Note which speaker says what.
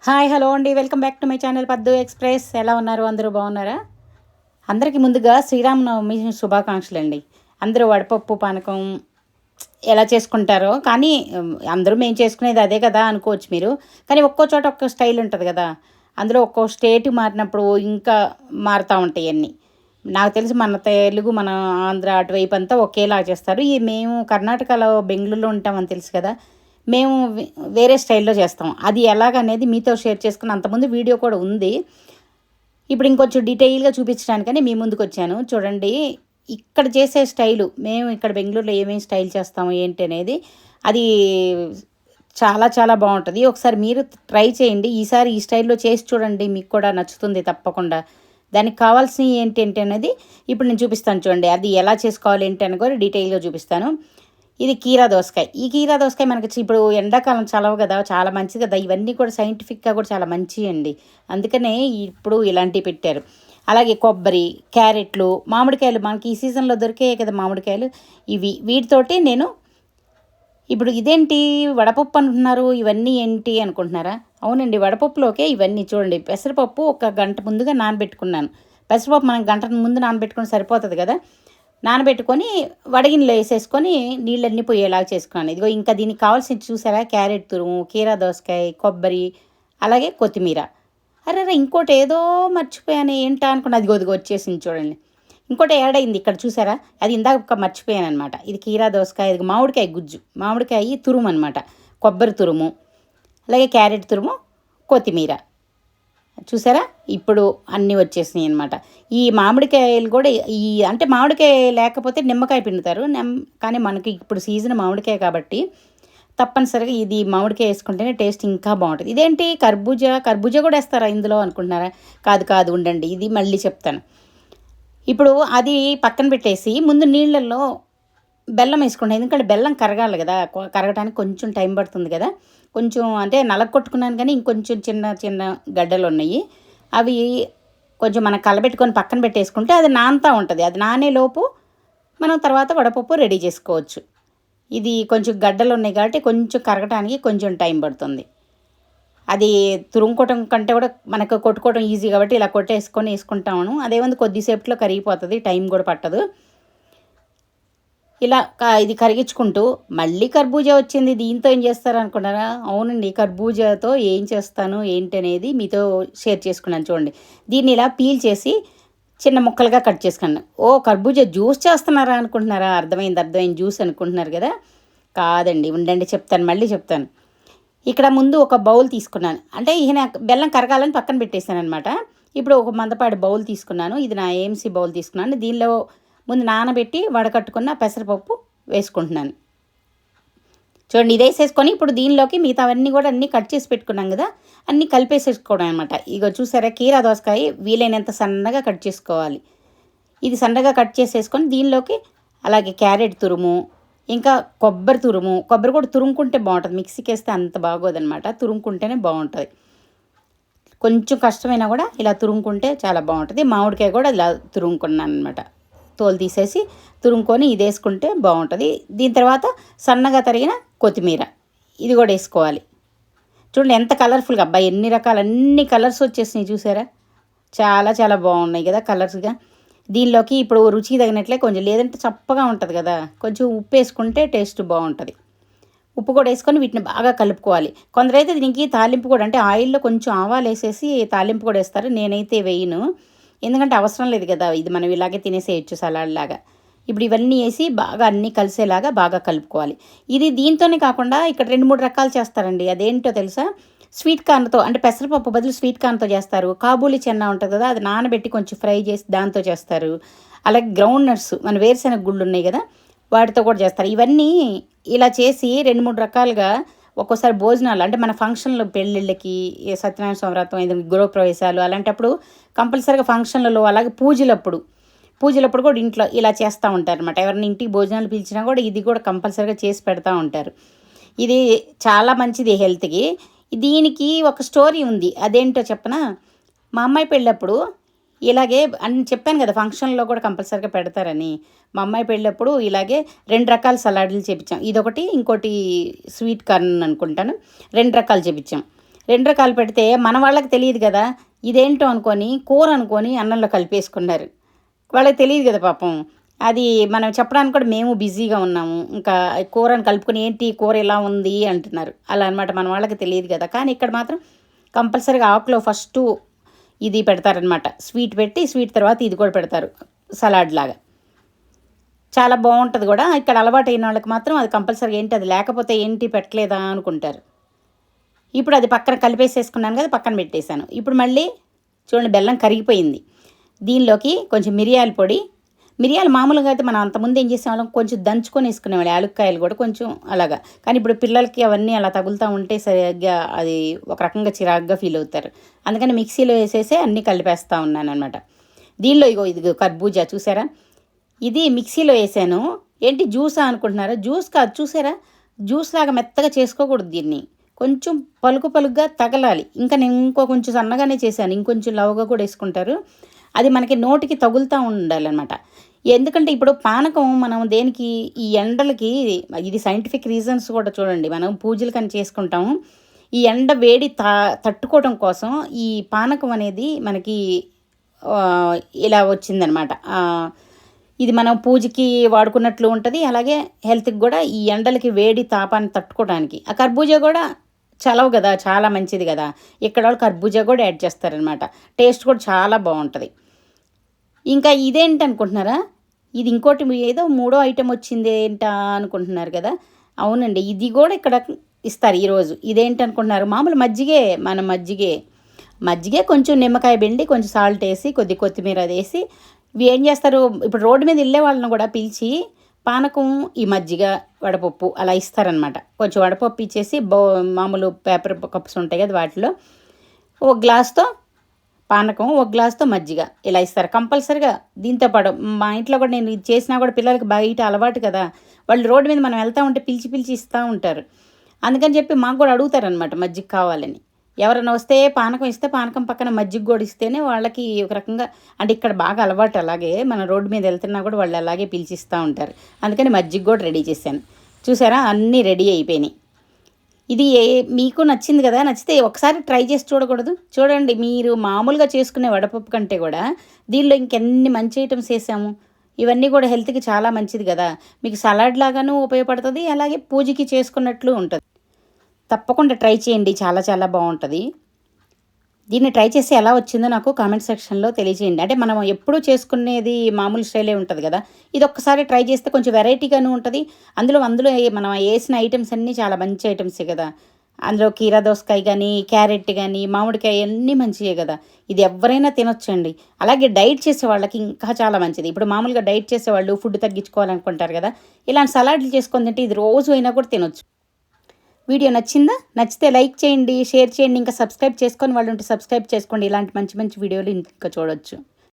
Speaker 1: Hi hello అండి, welcome back to my channel పద్దు express. ఎలా ఉన్నారు? అందరూ బాగున్నారా? అందరికీ ముందుగా శ్రీరామనవమి శుభాకాంక్షలు అండి. అందరూ వడపప్పు పానకం ఎలా చేసుకుంటారో కానీ అందరూ మేము చేసుకునేది అదే కదా అనుకోవచ్చు మీరు. కానీ ఒక్కో చోట ఒక్కో స్టైల్ ఉంటుంది కదా. అందులో ఒక్కో స్టేట్ మారినప్పుడు ఇంకా మారుతూ ఉంటాయి అన్నీ. నాకు తెలిసి మన తెలుగు మన ఆంధ్ర అటువైపు అంతా ఒకేలా చేస్తారు. ఈ మేము కర్ణాటకలో బెంగళూరులో ఉంటామని తెలుసు కదా. మేము వేరే స్టైల్లో చేస్తాం. అది ఎలాగనేది మీతో షేర్ చేసుకుని అంతకుముందు వీడియో కూడా ఉంది. ఇప్పుడు ఇంకొంచెం డీటెయిల్గా చూపించడానికని మీ ముందుకు వచ్చాను. చూడండి, ఇక్కడ చేసే స్టైలు, మేము ఇక్కడ బెంగళూరులో ఏమేమి స్టైల్ చేస్తాము ఏంటి అనేది, అది చాలా చాలా బాగుంటుంది. ఒకసారి మీరు ట్రై చేయండి. ఈసారి ఈ స్టైల్లో చేసి చూడండి, మీకు కూడా నచ్చుతుంది తప్పకుండా. దానికి కావాల్సినవి ఏంటి అనేది ఇప్పుడు నేను చూపిస్తాను. చూడండి, అది ఎలా చేసుకోవాలి ఏంటి అని కూడా డీటెయిల్గా చూపిస్తాను. ఇది కీరా దోసకాయ. ఈ కీరా దోసకాయ మనకి ఇప్పుడు ఎండాకాలం చలవ కదా, చాలా మంచిది కదా. ఇవన్నీ కూడా సైంటిఫిక్గా కూడా చాలా మంచివి అండి. అందుకనే ఇప్పుడు ఇలాంటివి పెట్టారు. అలాగే కొబ్బరి, క్యారెట్లు, మామిడికాయలు మనకి ఈ సీజన్లో దొరికే కదా మామిడికాయలు. వీటితోటి నేను ఇప్పుడు ఇదేంటి వడపప్పు అంటున్నారు, ఇవన్నీ ఏంటి అనుకుంటున్నారా? అవునండి, వడపప్పులోకే ఇవన్నీ. చూడండి, పెసరపప్పు ఒక గంట ముందుగా నానబెట్టుకున్నాను. పెసరపప్పు మనం గంట ముందు నానబెట్టుకుని సరిపోతుంది కదా. నానబెట్టుకొని వడగిన్నెలో వేసేసుకొని నీళ్ళన్నీ పోయేలాగా చేసుకున్నాను. ఇదిగో ఇంకా దీనికి కావాల్సింది చూసారా, క్యారెట్ తురుము, కీరా దోసకాయ, కొబ్బరి, అలాగే కొత్తిమీర. అరే ఇంకోటి ఏదో మర్చిపోయాను ఏంటా అనుకున్నా, అదిగో వచ్చేసింది చూడండి. ఇంకోటి యాడ్ అయింది ఇక్కడ చూసారా, అది ఇందాక మర్చిపోయాను అనమాట. ఇది కీరా దోసకాయ, ఇది మామిడికాయ గుజ్జు, మామిడికాయ తురుము అనమాట, కొబ్బరి తురుము, అలాగే క్యారెట్ తురుము, కొత్తిమీర. చూసారా, ఇప్పుడు అన్నీ వచ్చేసినాయి అనమాట. ఈ మామిడికాయలు కూడా అంటే మామిడికాయ లేకపోతే నిమ్మకాయ పిండుతారు. కానీ మనకి ఇప్పుడు సీజన్ మామిడికాయ కాబట్టి తప్పనిసరిగా ఇది మామిడికాయ వేసుకుంటేనే టేస్ట్ ఇంకా బాగుంటుంది. ఇదేంటి కర్బూజా కూడా వేస్తారా ఇందులో అనుకుంటున్నారా? కాదు ఉండండి, ఇది మళ్ళీ చెప్తాను. ఇప్పుడు అది పక్కన పెట్టేసి ముందు నీళ్ళల్లో బెల్లం వేసుకుంటాను. ఎందుకంటే బెల్లం కరగాలి కదా, కరగడానికి కొంచెం టైం పడుతుంది కదా. కొంచెం అంటే నలగొట్టుకున్నాను కానీ ఇంకొంచెం చిన్న చిన్న గడ్డలు ఉన్నాయి. అవి కొంచెం మనం కలబెట్టుకొని పక్కన పెట్టేసుకుంటే అది నానుతూ ఉంటుంది. అది నానేలోపు మనం తర్వాత వడపప్పు రెడీ చేసుకోవచ్చు. ఇది కొంచెం గడ్డలు ఉన్నాయి కాబట్టి కొంచెం కరగటానికి కొంచెం టైం పడుతుంది. అది తురుముకోవటం కంటే కూడా మనకు కొట్టుకోవడం ఈజీ కాబట్టి ఇలా కొట్టేసుకొని వేసుకుంటాము. అదేముంది, కొద్దిసేపట్లో కరిగిపోతుంది, టైం కూడా పట్టదు. ఇలా ఇది కరిగించుకుంటూ మళ్ళీ కర్బూజా వచ్చింది, దీంతో ఏం చేస్తారు అనుకున్నారా? అవునండి, కర్బూజాతో ఏం చేస్తాను ఏంటి అనేది మీతో షేర్ చేసుకున్నాను. చూడండి, దీన్ని ఇలా పీల్ చేసి చిన్న ముక్కలుగా కట్ చేసుకున్నాను. కర్బూజా జ్యూస్ చేస్తున్నారా అనుకుంటున్నారా? అర్థమైంది, జ్యూస్ అనుకుంటున్నారు కదా. కాదండి, ఉండండి మళ్ళీ చెప్తాను. ఇక్కడ ముందు ఒక బౌల్ తీసుకున్నాను, అంటే ఈయన బెల్లం కరగాలని పక్కన పెట్టేశాను అనమాట. ఇప్పుడు ఒక మందపాటి బౌల్ తీసుకున్నాను. ఇది నా ఏఎంసీ బౌల్ తీసుకున్నాను. దీనిలో ముందు నానబెట్టి వడకట్టుకున్న పెసరపప్పు వేసుకుంటున్నాను. చూడండి, ఇది వేసేసుకొని ఇప్పుడు దీనిలోకి మిగతావన్నీ కూడా అన్నీ కట్ చేసి పెట్టుకున్నాం కదా, అన్నీ కలిపేసేసుకోవడం అనమాట. ఇగో చూసారా, కీరా దోసకాయ వీలైనంత సన్నగా కట్ చేసుకోవాలి. ఇది సన్నగా కట్ చేసేసుకొని దీనిలోకి అలాగే క్యారెట్ తురుము, ఇంకా కొబ్బరి కూడా తురుముకుంటే బాగుంటుంది. మిక్సీకి వేస్తే అంత బాగోదనమాట, తురుముకుంటేనే బాగుంటుంది. కొంచెం కష్టమైనా కూడా ఇలా తురుముకుంటే చాలా బాగుంటుంది. మామిడికాయ కూడా ఇలా తురుముకున్నాను అనమాట. తోలు తీసేసి తురుముకొని ఇది వేసుకుంటే బాగుంటుంది. దీని తర్వాత సన్నగా తరిగిన కొత్తిమీర ఇది కూడా వేసుకోవాలి. చూడండి ఎంత కలర్ఫుల్గా, అబ్బాయి అన్ని కలర్స్ వచ్చేసినాయి చూసారా, చాలా చాలా బాగున్నాయి కదా కలర్స్గా. దీనిలోకి ఇప్పుడు రుచికి తగినట్లే కొంచెం, లేదంటే చప్పగా ఉంటుంది కదా, కొంచెం ఉప్పు వేసుకుంటే టేస్ట్ బాగుంటుంది. ఉప్పు కూడా వేసుకొని వీటిని బాగా కలుపుకోవాలి. కొందరైతే దీనికి తాలింపు కూడా, అంటే ఆయిల్లో కొంచెం ఆవాలు వేసేసి తాలింపు కూడా వేస్తారు. నేనైతే వేయను, ఎందుకంటే అవసరం లేదు కదా, ఇది మనం ఇలాగే తినేసేయచ్చు సలాడ్ లాగా. ఇప్పుడు ఇవన్నీ వేసి బాగా అన్నీ కలిసేలాగా బాగా కలుపుకోవాలి. ఇది దీంతోనే కాకుండా ఇక్కడ 2-3 రకాలు చేస్తారండి. అదేంటో తెలుసా, స్వీట్ కార్న్తో, అంటే పెసరపప్పు బదులు స్వీట్ కార్న్తో చేస్తారు. కాబూలి చెన్నా ఉంటుంది కదా, అది నానబెట్టి కొంచెం ఫ్రై చేసి దాంతో చేస్తారు. అలాగే గ్రౌండ్ నట్స్, మన వేరుశెనగ గుళ్ళు ఉన్నాయి కదా, వాటితో కూడా చేస్తారు. ఇవన్నీ ఇలా చేసి 2-3 రకాలుగా ఒక్కోసారి భోజనాలు, అంటే మన ఫంక్షన్లు, పెళ్ళిళ్ళకి, సత్యనారాయణ స్వామి వ్రతం, ఏదైనా గృహప్రవేశాలు అలాంటప్పుడు కంపల్సరీగా ఫంక్షన్లలో, అలాగే పూజలప్పుడు కూడా ఇంట్లో ఇలా చేస్తూ ఉంటారు అనమాట. ఎవరిని ఇంటికి భోజనాలు పిలిచినా కూడా ఇది కూడా కంపల్సరీగా చేసి పెడతా ఉంటారు. ఇది చాలా మంచిది హెల్త్కి. దీనికి ఒక స్టోరీ ఉంది, అదేంటో చెప్పనా. మా అమ్మాయి పెళ్ళప్పుడు ఇలాగే అని చెప్పాను కదా, ఫంక్షన్లో కూడా కంపల్సరీగా పెడతారని. మా అమ్మాయి పెళ్ళప్పుడు ఇలాగే 2 రకాల సలాడ్లు చేపించాం. ఇదొకటి, ఇంకోటి స్వీట్ కార్న్ అనుకుంటాను, 2 రకాలు చేపించాం. 2 రకాలు పెడితే మన వాళ్ళకి తెలియదు కదా, ఇదేంటో అనుకొని కూర అనుకొని అన్నంలో కలిపేసుకున్నారు. వాళ్ళకి తెలియదు కదా పాపం. అది మనం చెప్పడానికి కూడా మేము బిజీగా ఉన్నాము. ఇంకా కూరని కలుపుకొని ఏంటి కూర ఇలా ఉంది అంటున్నారు. అలా అనమాట, మన వాళ్ళకి తెలియదు కదా. కానీ ఇక్కడ మాత్రం కంపల్సరీగా ఆకులో ఫస్టు ఇది పెడతారనమాట, స్వీట్ పెట్టి స్వీట్ తర్వాత ఇది కూడా పెడతారు సలాడ్ లాగా. చాలా బాగుంటుంది కూడా. ఇక్కడ అలవాటు అయిన వాళ్ళకి మాత్రం అది కంపల్సరీగా ఏంటి అది లేకపోతే ఏంటి పెట్టలేదా అనుకుంటారు. ఇప్పుడు అది పక్కన కలిపేసేసుకున్నాను కదా, పక్కన పెట్టేశాను. ఇప్పుడు మళ్ళీ చూడండి బెల్లం కరిగిపోయింది. దీనిలోకి కొంచెం మిరియాల పొడి, మిరియాలు మామూలుగా అయితే మనం అంతకుముందు ఏం చేసేవాళ్ళం, కొంచెం దంచుకొని వేసుకునేవాళ్ళు, యాలుక్కాయలు కూడా కొంచెం అలాగా. కానీ ఇప్పుడు పిల్లలకి అవన్నీ అలా తగులుతూ ఉంటే సరిగ్గా అది ఒక రకంగా చిరాగ్గా ఫీల్ అవుతారు. అందుకని మిక్సీలో వేసేసి అన్నీ కలిపేస్తూ ఉన్నాను అనమాట. దీనిలో ఇదిగో కర్బూజా చూసారా, ఇది మిక్సీలో వేసాను. ఏంటి జ్యూసా అనుకుంటున్నారా? జ్యూస్ కాదు, చూసారా జ్యూస్ లాగా మెత్తగా చేసుకోకూడదు దీన్ని, కొంచెం పలుకుగా తగలాలి. ఇంకా నేను కొంచెం సన్నగానే చేశాను, ఇంకొంచెం లవ్గా కూడా వేసుకుంటారు. అది మనకి నోటికి తగులుతూ ఉండాలన్నమాట. ఎందుకంటే ఇప్పుడు పానకం మనం దేనికి, ఈ ఎండలకి, ఇది సైంటిఫిక్ రీజన్స్ కూడా చూడండి. మనం పూజలు కానీ చేసుకుంటాము, ఈ ఎండ వేడి తట్టుకోవడం కోసం ఈ పానకం అనేది మనకి ఇలా వచ్చిందనమాట. ఇది మనం పూజకి వాడుకున్నట్లు ఉంటుంది, అలాగే హెల్త్కి కూడా ఈ ఎండలకి వేడి తాపాన్ని తట్టుకోవడానికి. ఆ కర్బూజా కూడా చలవ కదా, చాలా మంచిది కదా. ఇక్కడ వాళ్ళు కర్బూజా కూడా యాడ్ చేస్తారనమాట. టేస్ట్ కూడా చాలా బాగుంటుంది. ఇంకా ఇదేంటి అనుకుంటున్నారా, ఇది ఇంకోటి ఏదో 3వ ఐటెం వచ్చింది ఏంటా అనుకుంటున్నారు కదా. అవునండి, ఇది కూడా ఇక్కడ ఇస్తారు ఈరోజు. ఇదేంటి అనుకుంటున్నారు, మామూలు మజ్జిగే, మన మజ్జిగే కొంచెం నిమ్మకాయ పిండి, కొంచెం సాల్ట్ వేసి, కొద్ది కొత్తిమీర అది వేసి, ఇవి ఏం చేస్తారు, ఇప్పుడు రోడ్డు మీద వెళ్ళే వాళ్ళని కూడా పిలిచి పానకం, ఈ మజ్జిగ, వడపప్పు అలా ఇస్తారనమాట. కొంచెం వడపప్పు ఇచ్చేసి మామూలు పేపర్ కప్స్ ఉంటాయి కదా, వాటిలో ఒక గ్లాస్తో పానకం, ఒక గ్లాస్తో మజ్జిగ ఇలా ఇస్తారు కంపల్సరిగా. దీంతో పాటు మా ఇంట్లో కూడా నేను ఇది చేసినా కూడా పిల్లలకి బయట అలవాటు కదా, వాళ్ళు రోడ్డు మీద మనం వెళ్తూ ఉంటే పిలిచి ఇస్తూ ఉంటారు. అందుకని చెప్పి మాకు కూడా అడుగుతారనమాట మజ్జిగ కావాలని. ఎవరైనా వస్తే పానకం ఇస్తే పానకం పక్కన మజ్జిగ కూడా ఇస్తేనే వాళ్ళకి ఒక రకంగా, అంటే ఇక్కడ బాగా అలవాటు. అలాగే మన రోడ్డు మీద వెళ్తున్నా కూడా వాళ్ళు అలాగే పిలిచిస్తూ ఉంటారు. అందుకని మజ్జిగ కూడా రెడీ చేశాను. చూసారా, అన్నీ రెడీ అయిపోయినాయి. ఇది మీకు నచ్చింది కదా, నచ్చితే ఒకసారి ట్రై చేసి చూడకూడదు? చూడండి, మీరు మామూలుగా చేసుకునే వడపప్పు కంటే కూడా దీనిలో ఇంకెన్ని మంచి ఐటమ్స్ వేసాము. ఇవన్నీ కూడా హెల్త్కి చాలా మంచిది కదా. మీకు సలాడ్ లాగాను ఉపయోగపడుతుంది, అలాగే పూజకి చేసుకున్నట్లు ఉంటుంది. తప్పకుండా ట్రై చేయండి, చాలా చాలా బాగుంటుంది. దీన్ని ట్రై చేసి ఎలా వచ్చిందో నాకు కామెంట్ సెక్షన్లో తెలియజేయండి. అంటే మనం ఎప్పుడూ చేసుకునేది మామూలు స్టైలే ఉంటుంది కదా, ఇది ఒక్కసారి ట్రై చేస్తే కొంచెం వెరైటీగాను ఉంటుంది. అందులో మనం వేసిన ఐటమ్స్ అన్నీ చాలా మంచి ఐటమ్సే కదా. అందులో కీరా దోసకాయ కానీ, క్యారెట్ కానీ, మామిడికాయ అన్నీ మంచివే కదా. ఇది ఎవరైనా తినొచ్చండి. అలాగే డైట్ చేసే వాళ్ళకి ఇంకా చాలా మంచిది. ఇప్పుడు మామూలుగా డైట్ చేసేవాళ్ళు ఫుడ్ తగ్గించుకోవాలనుకుంటారు కదా, ఇలాంటి సలాడ్లు చేసుకొని తింటే ఇది రోజు అయినా కూడా తినొచ్చు. వీడియో నచ్చిందా? నచ్చితే లైక్ చేయండి, షేర్ చేయండి. ఇంకా సబ్స్క్రైబ్ చేసుకొని వాళ్ళు ఉంటే సబ్స్క్రైబ్ చేసుకోండి. ఇలాంటి మంచి మంచి వీడియోలు ఇంకా చూడొచ్చు.